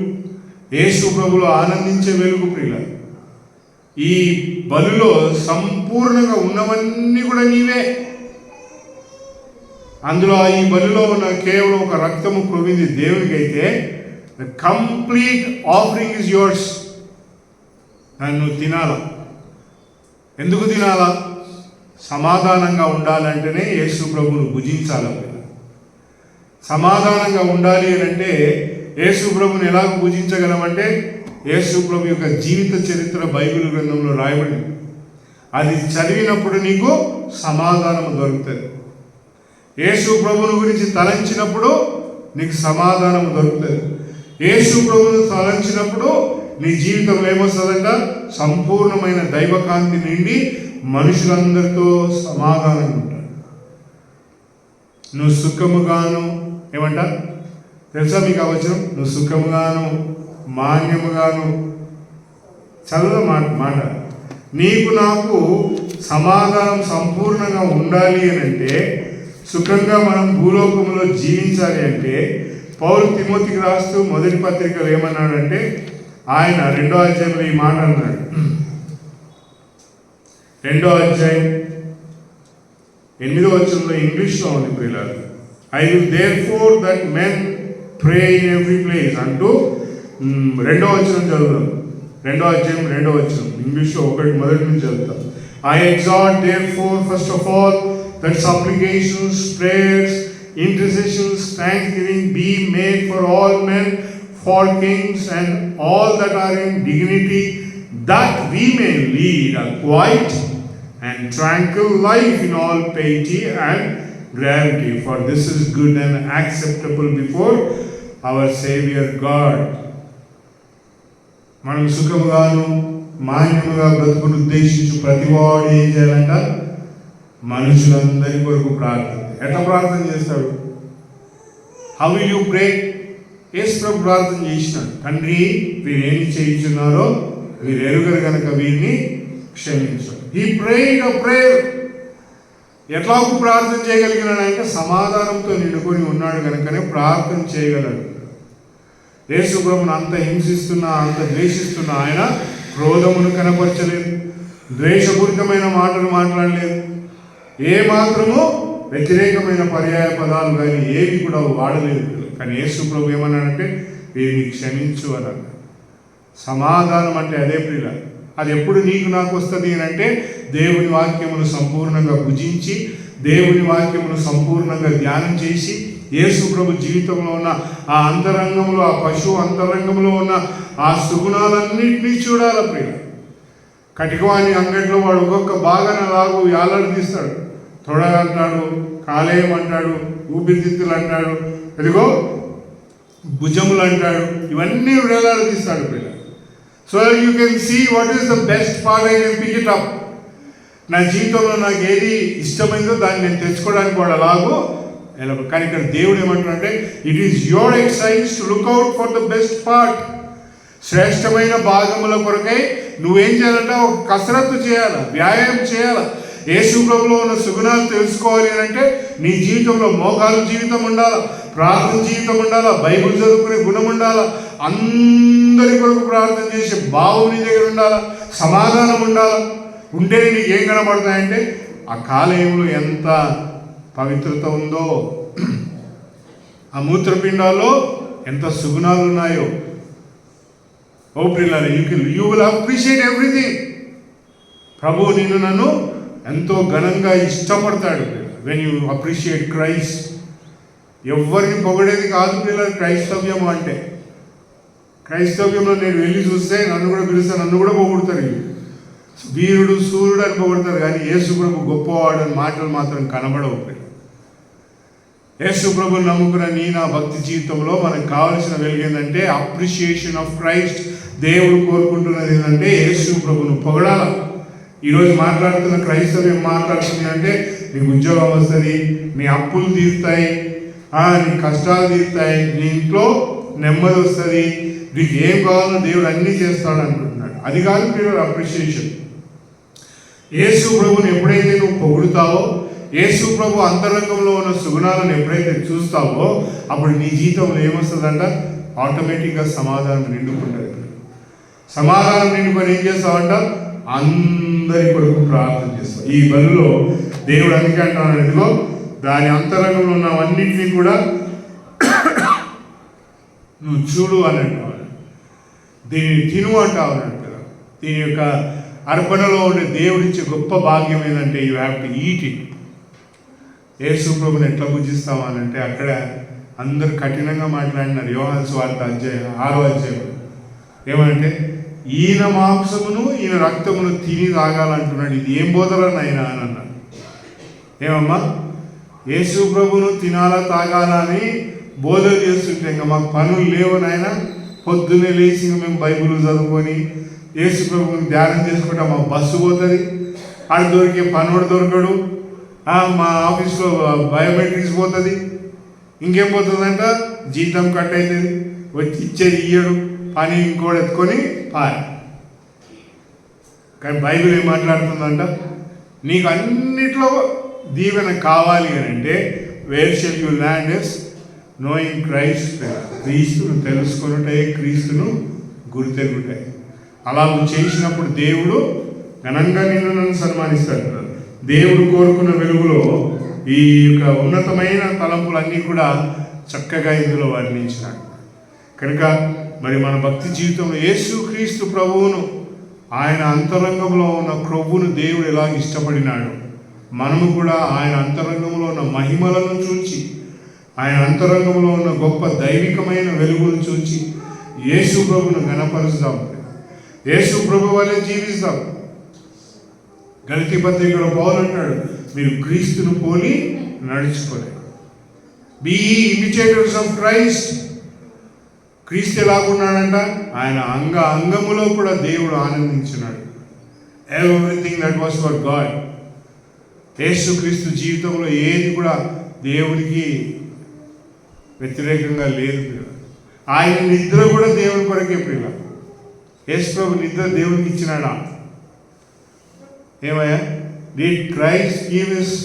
యేసు ప్రభులో ఆనందించే వెలుగు. ప్రియులారా, ఈ బలిలో సంపూర్ణంగా ఉన్నవన్నీ కూడా నీవే. అందులో ఈ బలిలో ఉన్న కేవలం ఒక రక్తము క్రొవ్వింది దేవునికి అయితే the complete offering is yours. నన్ను తినాలా. ఎందుకు తినాలా? సమాధానంగా ఉండాలంటేనే యేసు ప్రభువును భుజించాలి. సమాధానంగా ఉండాలి అని అంటే యేసు ప్రభువుని ఎలాగ భుజించగలమంటే యేసు ప్రభు యొక్క జీవిత చరిత్ర బైబిల్ గ్రంథంలో రాయబడింది. అది చదివినప్పుడు నీకు సమాధానం దొరుకుతుంది. యేసు ప్రభువుని గురించి తలంచినప్పుడు నీకు సమాధానం దొరుకుతుంది. యేసు ప్రభువును తలంచినప్పుడు నీ జీవితంలో ఏమొస్తుందంట? సంపూర్ణమైన దైవకాంతి నిండి మనుషులందరితో సమాధానంగా ఉంటాడు. నువ్వు సుఖముగాను, ఏమంట తెలుసా మీకు ఆ వచనం? నువ్వు సుఖముగాను మాన్యముగాను, చదువు మాట నీకు నాకు సమాధానం సంపూర్ణంగా ఉండాలి అని అంటే, సుఖంగా మనం భూలోకంలో జీవించాలి అంటే, పౌలు తిమోతికి రాస్తూ మొదటి పత్రికలు ఏమన్నాడంటే, ఆయన 2వ అధ్యాయంలో ఈ మాట అన్నాడు. 2వ అధ్యాయం 8వ వచనంలో ఇంగ్లీష్లో ఉంది ప్రియులారా. I will therefore that men pray in every place అంటూ 2వ వచనం చదువుదాం. 2వ అధ్యాయం 2వ వచనం ఇంగ్లీష్లో మొదటి నుంచి చదువుతాం. I exhort therefore first of all that supplications, prayers, intercessions, thanksgiving be made for all men, for kings and all that are in dignity, that we may lead a quiet and tranquil life in all piety and gravity, for this is good and acceptable before our Savior God. మనం సుఖముగాను మాన్యముగా బ్రతుకును ఉద్దేశించి ప్రతివాడు ఏం చేయాలంట? మనుషులందరి కొరకు ప్రార్థన. ఎట్లా ప్రార్థన చేస్తాడు? How will you pray? యేసు ప్రభు ప్రార్థన చేసినాడు. తండ్రి, వీరు ఏమి చేయించున్నారో వీరు ఎరుగరు కనుక వీరిని క్షమించాడు. ఈ ప్రేయర్ అ ప్రేయర్. ఎట్లాగూ ప్రార్థన చేయగలిగినాడంటే సమాధానంతో నిండుకొని ఉన్నాడు కనుకనే ప్రార్థన చేయగలడు. యేసు ప్రభువును అంత హింసిస్తున్నా, అంత ద్వేషిస్తున్నా ఆయన క్రోధమును కనపరచలేదు, ద్వేషపూరితమైన మాటలు మాట్లాడలేదు, ఏ మాత్రము వ్యతిరేకమైన పర్యాయ పదాలు కానీ ఏవి కూడా వాడలేదు. కానీ యేసు ప్రభు ఏమన్నాడంటే వీరిని క్షమించు అని అన్నాడు. సమాధానం అంటే అదే ప్రియుల. అది ఎప్పుడు నీకు నాకు వస్తుంది అని అంటే, దేవుని వాక్యమును సంపూర్ణంగా భుజించి, దేవుని వాక్యమును సంపూర్ణంగా ధ్యానం చేసి, యేసు ప్రభు జీవితంలో ఉన్న ఆ అంతరంగంలో, ఆ పశువు అంతరంగంలో ఉన్న ఆ సుగుణాలన్నింటినీ చూడాల ప్రియుల. కటికవాణి అంగట్లో వాడు ఒక్కొక్క భాగాన్ని అలాగూ యాలాడు తీస్తాడు. తొడ అంటాడు, కాలేయం అంటాడు, ఊపిరితిత్తులు అంటాడు, ఎదిగో భుజములు అంటాడు, ఇవన్నీ వేలాడు తీస్తాడు ప్రియుల. So you can see what is the best part. I can pick it up. నా జీవితంలో నాకు ఏది ఇష్టమైందో దాన్ని నేను తెచ్చుకోవడానికి వాడు అలాగూ. కానీ ఇక్కడ దేవుడు ఏమంటాడంటే, it is your exercise to look out for the best part. శ్రేష్టమైన భాగముల కొరకై నువ్వేం చేయాలంటే ఒక కసరత్తు చేయాలి, వ్యాయామం చేయాలి. యేసు ప్రభువులో ఉన్న సుగుణాలు తెలుసుకోవాలి అని అంటే నీ జీవితంలో మోకాలు జీవితం ఉండాలి, ప్రార్థన జీవితం ఉండాలి, బైబిల్ చదువుకునే గుణం ఉండాలి, అందరి కొరకు ప్రార్థన చేసే భావం నీ దగ్గర ఉండాలి, సమాధానం ఉండాలి. ఉంటేనే నీకు ఏం కనబడతాయంటే ఆ కాలేయంలో ఎంత పవిత్రత ఉందో, ఆ మూత్రపిండాల్లో ఎంత సుగుణాలు ఉన్నాయో. ఓ ప్రియులారా, యూ విల్ అప్రిషియేట్ ఎవ్రీథింగ్. ప్రభువు నిన్ను నన్ను ఎంతో ఘనంగా ఇష్టపడతాడు వెన్ యూ అప్రిషియేట్ క్రైస్ట్. ఎవరిని పొగడేది కాదు పిల్లలు క్రైస్తవ్యం అంటే. క్రైస్తవ్యంలో నేను వెళ్ళి చూస్తే నన్ను కూడా పిలిస్తే నన్ను కూడా పొగుడతారు. వీరుడు సూర్యుడు అని పొగుడతారు, కానీ యేసు ప్రభు గొప్పవాడు అని మాటలు మాత్రం కనబడవు. యేసు ప్రభుని నమ్ముకున్న నా భక్తి జీవితంలో మనకు కావాల్సిన వెలుగేందంటే అప్రిషియేషన్ ఆఫ్ క్రైస్ట్. దేవుడు కోరుకుంటున్నది ఏంటంటే యేసు ప్రభును పొగడాల. ఈరోజు మాట్లాడుతున్న క్రైస్తవ్యం మాట్లాడుతుందంటే నీకు ఉద్యోగం వస్తుంది, నీ అప్పులు తీరుతాయి, నీ కష్టాలు తీరుతాయి, నీ ఇంట్లో నెమ్మది వస్తుంది, నీకు ఏం కావాలో దేవుడు అన్నీ చేస్తాడు అనుకుంటున్నాడు. అది కాదు ప్రియుల అప్రిషియేషన్. యేసు ప్రభుని ఎప్పుడైతే నువ్వు పొగుడుతావో, యేసు ప్రభు అంతరంగంలో ఉన్న సుగుణాలను ఎప్పుడైతే చూస్తావో, అప్పుడు నీ జీవితంలో ఏమొస్తుందంట? ఆటోమేటిక్గా సమాధానం నిండుకుంటుంది. సమాధానం నిండుకొని ఏం చేస్తావంట? అందరి కొరకు ప్రార్థన చేస్తావు. ఈ బలిలో దేవుడు అందుకే అంటాను, ఇదిగో దాని అంతరంగంలో ఉన్నవన్నింటినీ కూడా నువ్వు చూడు అని అంటావు, దీనిని తిను అంటావు అని అంటారు. దీని యొక్క అర్పణలో ఉండే దేవుడిచ్చే గొప్ప భాగ్యం ఏంటంటే you have to eat it. యేసు ప్రభుని ఎట్లా పూజిస్తావా అని అంటే అక్కడ అందరూ కఠినంగా మాట్లాడినారు. యోహాను సువార్త 6వ అధ్యాయం ఏమంటే, ఈయన మాంసమును ఈయన రక్తమును తిని తాగాలంటున్నాడు. ఇది ఏం బోధన నాయనా అని అన్నాడు. ఏమమ్మా, యేసు ప్రభును తినాలా తాగాలా అని బోధన చేస్తుంటే ఇంకా మాకు పనులు లేవు నాయన, పొద్దున్నే లేచి మేము బైబిల్ చదువుకొని యేసు ప్రభువుని ధ్యానం చేసుకుంటాం. మా బస్సు పోతుంది, ఆడు దొరికే పనోడు దొరకడు, మా ఆఫీస్లో బయోమెట్రిక్స్ పోతుంది, ఇంకేం పోతుందంట, జీతం కట్ అవుతుంది, వచ్చి ఇచ్చేది ఇయ్యడు, పని ఇంకోటి ఎత్తుకొని పారి. కానీ బైబిల్ ఏం మాట్లాడుతుందంట, నీకు అన్నిట్లో దీవెన కావాలి అని అంటే where shall you land is knowing Christ, క్రీస్తును తెలుసుకున్నట్టే, క్రీస్తును గుర్తెరుగుతాయి. అలా నువ్వు చేసినప్పుడు దేవుడు ఘనంగా నన్ను సన్మానిస్తాడు. దేవుడు కోరుకున్న వెలుగులో ఈ యొక్క ఉన్నతమైన తలంపులన్నీ కూడా చక్కగా ఇందులో వర్ణించినాడు. కనుక మరి మన భక్తి జీవితంలో యేసు క్రీస్తు ప్రభువును, ఆయన అంతరంగంలో ఉన్న క్రొవ్వును దేవుడు ఎలా ఇష్టపడినాడు, మనము కూడా ఆయన అంతరంగంలో ఉన్న మహిమలను చూచి, ఆయన అంతరంగంలో ఉన్న గొప్ప దైవికమైన వెలుగును చూచి యేసు ప్రభువును ఘనపరుస్తాం, యేసు ప్రభు వల్లే జీవిస్తాం. గలతీ పత్రికలో పౌలు అంటాడు, మీరు క్రీస్తును పోలి నడుచుకోలేదు. Be imitators of Christ. క్రీస్తు ఎలాగున్నాడంట, ఆయన అంగములో కూడా దేవుడు ఆనందించినాడు. Everything that was for God. యేసు క్రీస్తు జీవితంలో ఏది కూడా దేవునికి వ్యతిరేకంగా లేదు. ఆయన నిద్ర కూడా దేవుని కొరకే ప్రియ. యేసు ప్రభు నిద్ర దేవునికి ఇచ్చినాడా? ఏమయ్యా, did Christ give his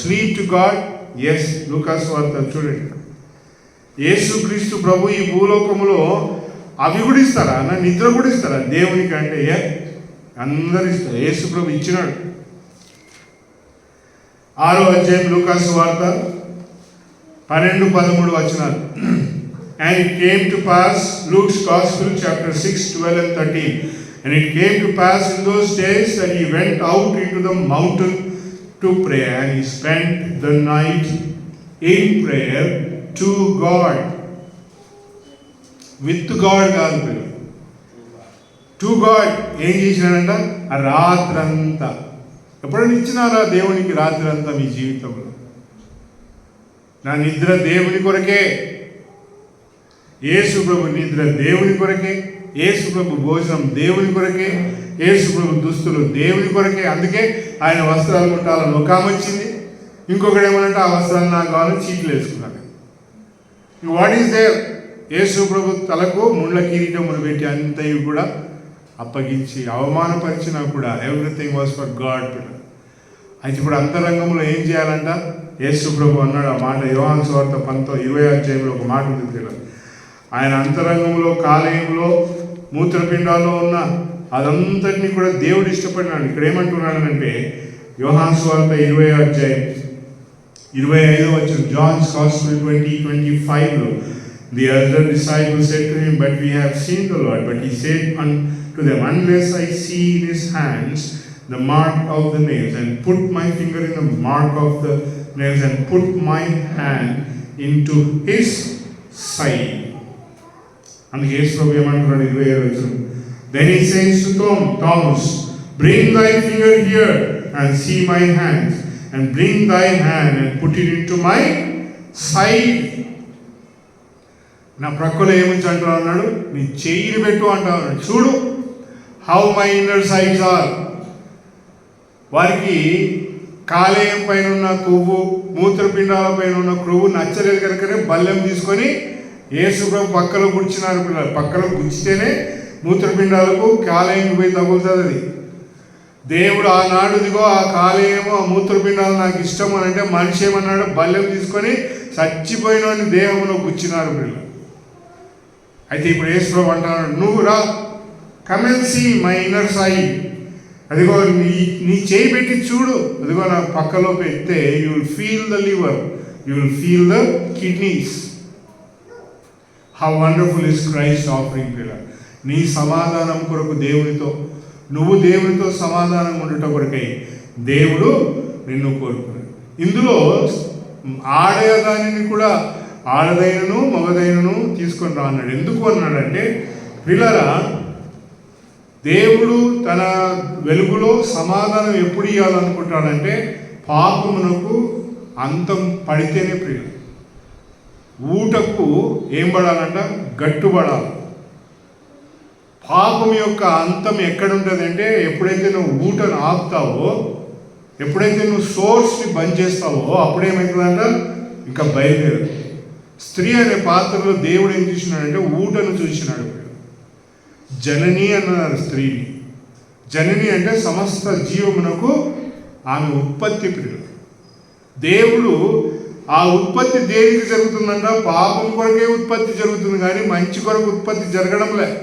sleep to God? Yes. లూకాసు వార్త చూడండి. యేసు క్రీస్తు ప్రభు ఈ భూలోకములో అవి కూడా ఇస్తారా, నా నిద్ర కూడా ఇస్తారా దేవునికి అంటే? అందరు ఇస్తారు. యేసు ప్రభు ఇచ్చినాడు. 6వ అధ్యాయం లూకాసు వార్త 12-13 వచనాలు. And it came to pass, Luke's Gospel chapter 6, 12 and 13. And it came to pass in those days that he went out into the mountain to pray, and he spent the night in prayer to God. With God కాదు, to God. ఏం చేసినాడంట? రాత్రంతా. ఎప్పుడైనా ఇచ్చినారా దేవునికి రాత్రంతా మీ జీవితంలో? నా నిద్ర దేవుని కొరకే, యేసు ప్రభు నిద్ర దేవుని కొరకే, యేసు ప్రభు భోజనం దేవుని కొరకే, యేసు ప్రభు దుస్తులు దేవుని కొరకే. అందుకే ఆయన వస్త్రాలు కుట్టాలని ఒక ఆమె వచ్చింది, ఇంకొకటి ఏమనంటే ఆ వస్త్రాలు నాకు కావాలని చీట్లు వేసుకున్నాడు. What is there? యేసు ప్రభు తలకు ముళ్ళ కిరీటములు పెట్టి అంతయు కూడా అప్పగించి అవమానపరిచినా కూడా ఎవ్రీథింగ్ వాజ్ ఫర్ గాడ్. అయితే ఇప్పుడు అంతరంగంలో ఏం చేయాలంట? యేసు ప్రభు అన్నాడు ఆ మాట. యోహాను సువార్త 20వ అధ్యాయంలో ఒక మాట ఉంది పిల్లలు. ఆయన అంతరంగంలో, కాలేయంలో, మూత్రపిండాల్లో ఉన్న అదంతటినీ కూడా దేవుడు ఇష్టపడినాడు. ఇక్కడ ఏమంటున్నాడనంటే యోహాను సువార్త 20వ అధ్యాయం 25వ వచనం, జాన్స్ గాస్పెల్ 20:25లో, the other disciples said to him, but we have seen the Lord. But he said unto them, unless I see in his hands the mark of the nails, and put my finger in the mark of the nails, and put my hand into his side. అందుకే యేసు ప్రభు ఏమంటున్నాడు 27వ వచనం, then he says to Thomas, bring thy finger here and see my hands, and bring thy hand and put it into my side. నా ప్రక్కలో ఏముంచి అంటా ఉన్నాడు? నీ చెయ్యిని పెట్టు అంటా ఉన్నాడు. చూడు, how my inner sides are. వారికి కాలేయం పైన ఉన్న కొవ్వు, మూత్రపిండాల పైన ఉన్న క్రొవ్వు నచ్చలేదు కనుకనే బల్లెం తీసుకొని యేసు ప్రభు పక్కలో గుచ్చినారు పిల్లలు. పక్కలో గుచ్చితేనే మూత్రపిండాలకు కాలేయం పోయి తగులుతుంది. అది దేవుడు ఆనాడు ఇదిగో ఆ కాలేయము, ఆ మూత్రపిండాలు నాకు ఇష్టం అని అంటే మనిషి ఏమన్నాడు? బల్లెం తీసుకొని చచ్చిపోయిన దేహంలో గుచ్చినారు పిల్లలు. అయితే ఇప్పుడు యేసు ప్రభు అంటున్నాడు, నువ్వు రా, come and see my inner side. అదిగో నీ చేయి పెట్టి చూడు, అదిగో నా పక్కలో పెడితే you will feel the liver, you will feel the kidneys. How wonderful is Christ offering pillar. నీ సమాధానం కొరకు దేవునితో, నువ్వు దేవునితో సమాధానం ఉండటం కొరకై దేవుడు నిన్ను కోరుకున్నాడు. ఇందులో ఆడేదానిని కూడా ఆడదైనను మగదైనను తీసుకొని రా అన్నాడు. ఎందుకు అన్నాడంటే పిల్లరా, దేవుడు తన వెలుగులో సమాధానం ఎప్పుడు ఇవ్వాలనుకుంటాడంటే పాపమునకు అంతం పడితేనే ప్రియులు. ఊటకు ఏం పడాలంట? గట్టుబడాలి. పాపం యొక్క అంతం ఎక్కడుంటుంది అంటే, ఎప్పుడైతే నువ్వు ఊటను ఆపుతావో, ఎప్పుడైతే నువ్వు సోర్స్ని బంద్ చేస్తావో, అప్పుడేమవుతుందంట? ఇంకా బయలుదేరు. స్త్రీ అనే పాత్రలో దేవుడు ఏం చూసినాడంటే ఊటను చూసినాడు. జనని అన్నారు స్త్రీని. జనని అంటే సమస్త జీవమునకు ఆమె ఉత్పత్తి ప్రియుడు. దేవుడు ఆ ఉత్పత్తి దేనికి జరుగుతుందంట? పాపం కొరకే ఉత్పత్తి జరుగుతుంది, కానీ మంచి కొరకు ఉత్పత్తి జరగడంలే.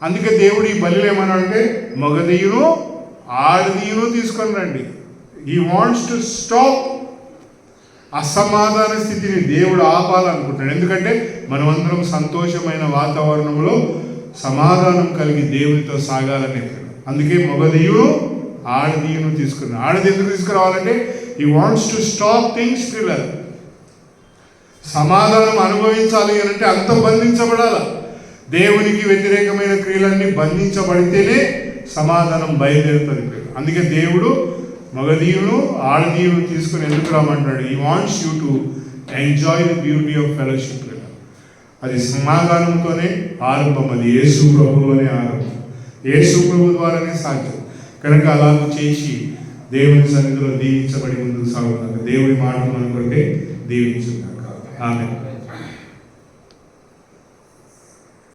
అందుకే దేవుడు ఈ బలిలో ఏమన్నాడంటే, మగదీయును ఆడదీయును తీసుకొని రండి. హీ వాంట్స్ టు స్టాప్ అసమాధాన స్థితిని దేవుడు ఆపాలనుకుంటున్నాడు. ఎందుకంటే మనమందరం సంతోషమైన వాతావరణంలో సమాధానం కలిగి దేవునితో సాగాలని. అందుకే మగదీయును ఆడదీయును తీసుకున్నాడు. ఆడది ఎందుకు తీసుకురావాలంటే he wants to stop things. పిల్లలు సమాధానం అనుభవించాలి అని అంటే అంత బంధించబడాలి. దేవునికి వ్యతిరేకమైన క్రియలన్నీ బంధించబడితేనే సమాధానం బయలుదేరుతుంది. అందుకే దేవుడు మగదీయును ఆడదీయును తీసుకుని ఎందుకు రామంటాడు? He wants you to enjoy the beauty of fellowship. అది సమాధానంతోనే ఆరంభం. అది యేసు ప్రభువునే ఆరంభం. యేసు ప్రభు ద్వారానే సాధ్యం. కనుక అలా చేసి దేవుని సన్నిధిలో దీవించబడి ముందుకు సాగుతాక దేవుడి మాటలు మన కొరకే దీవించుగాక. ఆమేన్.